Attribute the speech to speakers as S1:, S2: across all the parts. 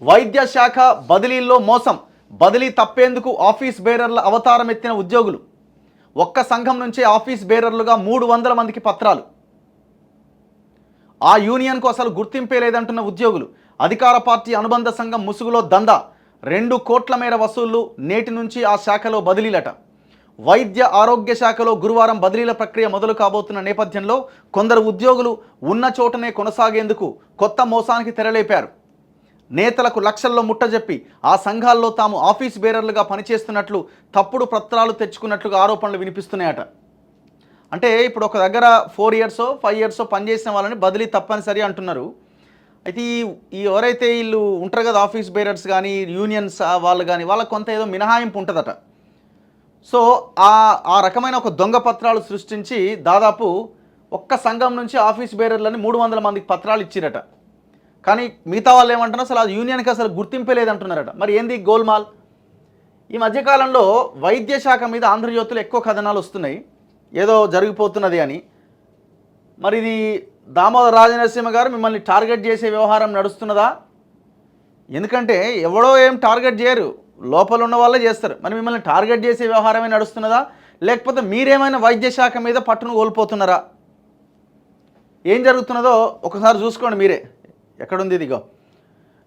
S1: వైద్య శాఖ బదిలీల్లో మోసం, బదిలీ తప్పేందుకు ఆఫీస్ బేరర్ల అవతారం ఎత్తిన ఉద్యోగులు. ఒక్క సంఘం నుంచే ఆఫీస్ బేరర్లుగా 300 మందికి పత్రాలు. ఆ యూనియన్కు అసలు గుర్తింపే లేదంటున్న ఉద్యోగులు. అధికార పార్టీ అనుబంధ సంఘం ముసుగులో దందా. 2 కోట్ల మేర వసూళ్లు, నేటి నుంచి ఆ శాఖలో బదిలీలట. వైద్య ఆరోగ్య శాఖలో గురువారం బదిలీల ప్రక్రియ మొదలు కాబోతున్న నేపథ్యంలో కొందరు ఉద్యోగులు ఉన్న చోటనే కొనసాగేందుకు కొత్త మోసానికి తెరలేపారు. నేతలకు లక్షల్లో ముట్టజెప్పి ఆ సంఘాల్లో తాము ఆఫీస్ బేరర్లుగా పనిచేస్తున్నట్లు తప్పుడు పత్రాలు తెచ్చుకున్నట్లుగా ఆరోపణలు వినిపిస్తున్నాయట. అంటే ఇప్పుడు ఒక దగ్గర 4 ఇయర్సో 5 ఇయర్సో పనిచేసిన వాళ్ళని బదిలీ తప్పనిసరి అంటున్నారు. అయితే ఈ ఎవరైతే వీళ్ళు ఉంటారు కదా ఆఫీస్ బేరర్స్ కానీ యూనియన్స్ వాళ్ళు కానీ వాళ్ళకి కొంత ఏదో మినహాయింపు ఉంటుందట. సో ఆ రకమైన ఒక దొంగ పత్రాలు సృష్టించి దాదాపు ఒక్క సంఘం నుంచి ఆఫీస్ బేరర్లని 300 మందికి పత్రాలు ఇచ్చిరట. కానీ మిగతా వాళ్ళు ఏమంటున్నారు, అసలు ఆ యూనియన్కి అసలు గుర్తింపే లేదంటున్నారట. మరి ఏంది గోల్మాల్? ఈ మధ్యకాలంలో వైద్య శాఖ మీద ఆంధ్రజ్యోతులు ఎక్కువ కథనాలు వస్తున్నాయి, ఏదో జరిగిపోతున్నది అని. మరి ఇది దామోదర రాజనరసింహ గారు మిమ్మల్ని టార్గెట్ చేసే వ్యవహారం నడుస్తున్నదా? ఎందుకంటే ఎవడో ఏం టార్గెట్ చేయరు, లోపల ఉన్న వాళ్ళే చేస్తారు. మరి మిమ్మల్ని టార్గెట్ చేసే వ్యవహారమే నడుస్తున్నదా, లేకపోతే మీరేమైనా వైద్య శాఖ మీద పట్టును కోల్పోతున్నారా? ఏం జరుగుతున్నదో ఒకసారి చూసుకోండి మీరే. ఎక్కడుంది ఇదిగో.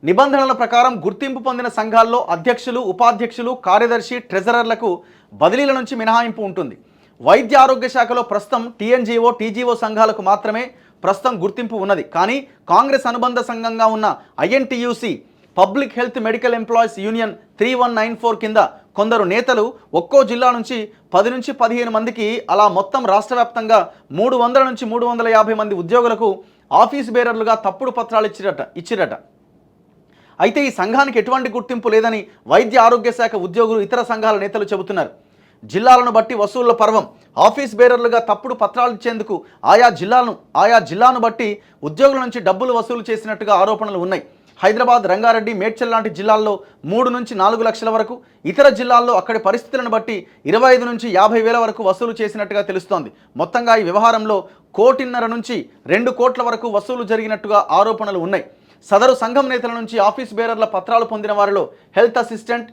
S1: నిబంధనల ప్రకారం గుర్తింపు పొందిన సంఘాల్లో అధ్యక్షులు, ఉపాధ్యక్షులు, కార్యదర్శి, ట్రెజరర్లకు బదిలీల నుంచి మినహాయింపు ఉంటుంది. వైద్య ఆరోగ్య శాఖలో ప్రస్తుతం టీఎన్జీఓ, టీజీఓ సంఘాలకు మాత్రమే ప్రస్తుతం గుర్తింపు ఉన్నది. కానీ కాంగ్రెస్ అనుబంధ సంఘంగా ఉన్న INTUC, public health medical employees union 3194 కింద కొందరు నేతలు ఒక్కో జిల్లా నుంచి 10 నుంచి 15 మందికి అలా మొత్తం రాష్ట్ర వ్యాప్తంగా 300 నుంచి 350 మంది ఉద్యోగులకు ఆఫీస్ బేరర్లుగా తప్పుడు పత్రాలు ఇచ్చిరట. అయితే ఈ సంఘానికి ఎటువంటి గుర్తింపు లేదని వైద్య ఆరోగ్య శాఖ ఉద్యోగులు, ఇతర సంఘాల నేతలు చెబుతున్నారు. జిల్లాలను బట్టి వసూళ్ల పర్వం. ఆఫీస్ బేరర్లుగా తప్పుడు పత్రాలు ఇచ్చేందుకు ఆయా జిల్లాను బట్టి ఉద్యోగుల నుంచి డబ్బులు వసూలు చేసినట్టుగా ఆరోపణలు ఉన్నాయి. హైదరాబాద్, రంగారెడ్డి, మేడ్చల్ లాంటి జిల్లాల్లో 3 నుంచి 4 లక్షల వరకు, ఇతర జిల్లాల్లో అక్కడి పరిస్థితులను బట్టి 25 నుంచి 50 వేల వరకు వసూలు చేసినట్టుగా తెలుస్తోంది. మొత్తంగా ఈ వ్యవహారంలో 1.5 నుంచి 2 కోట్ల వరకు వసూలు జరిగినట్టుగా ఆరోపణలు ఉన్నాయి. సదరు సంఘం నేతల నుంచి ఆఫీస్ బేరర్ల పత్రాలు పొందిన వారిలో health assistant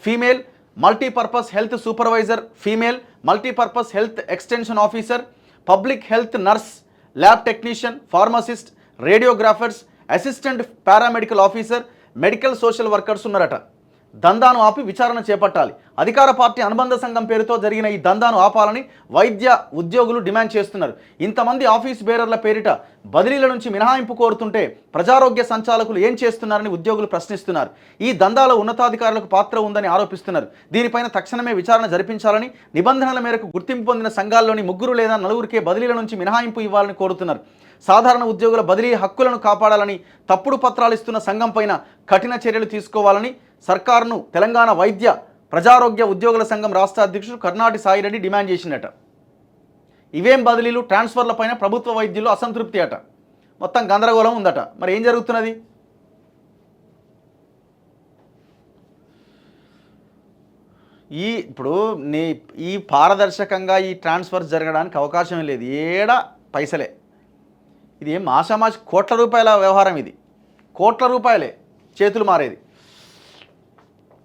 S1: female, multipurpose health supervisor female, multipurpose health extension officer, public health nurse, lab technician, pharmacist, radiographers, assistant paramedical officer, medical social workers ఉన్నారట. దందాను ఆపి విచారణ చేపట్టాలి. అధికార పార్టీ అనుబంధ సంఘం పేరుతో జరిగిన ఈ దందాను ఆపాలని వైద్య ఉద్యోగులు డిమాండ్ చేస్తున్నారు. ఇంతమంది ఆఫీస్ బేరర్ల పేరిట బదిలీల నుంచి మినహాయింపు కోరుతుంటే ప్రజారోగ్య సంచాలకులు ఏం చేస్తున్నారని ఉద్యోగులు ప్రశ్నిస్తున్నారు. ఈ దందాలో ఉన్నతాధికారులకు పాత్ర ఉందని ఆరోపిస్తున్నారు. దీనిపైన తక్షణమే విచారణ జరిపించాలని, నిబంధనల మేరకు గుర్తింపు పొందిన సంఘాల్లోని 3 లేదా 4కే బదిలీల నుంచి మినహాయింపు ఇవ్వాలని కోరుతున్నారు. సాధారణ ఉద్యోగుల బదిలీ హక్కులను కాపాడాలని, తప్పుడు పత్రాలు ఇస్తున్న సంఘం పైన కఠిన చర్యలు తీసుకోవాలని సర్కారును తెలంగాణ వైద్య ప్రజారోగ్య ఉద్యోగుల సంఘం రాష్ట్ర అధ్యక్షుడు కర్నాటి సాయిరెడ్డి డిమాండ్ చేసిందట. ఇవేం బదిలీలు, ట్రాన్స్ఫర్ల పైన ప్రభుత్వ వైద్యులు అసంతృప్తి అట. మొత్తం గందరగోళం ఉందట. మరి ఏం జరుగుతున్నది? ఇప్పుడు ఈ పారదర్శకంగా ఈ ట్రాన్స్ఫర్స్ జరగడానికి అవకాశం లేదు. ఏడా పైసలే. ఇది ఏం ఆషామాషి కోట్ల రూపాయల వ్యవహారం. ఇది కోట్ల రూపాయలే చేతులు మారేది.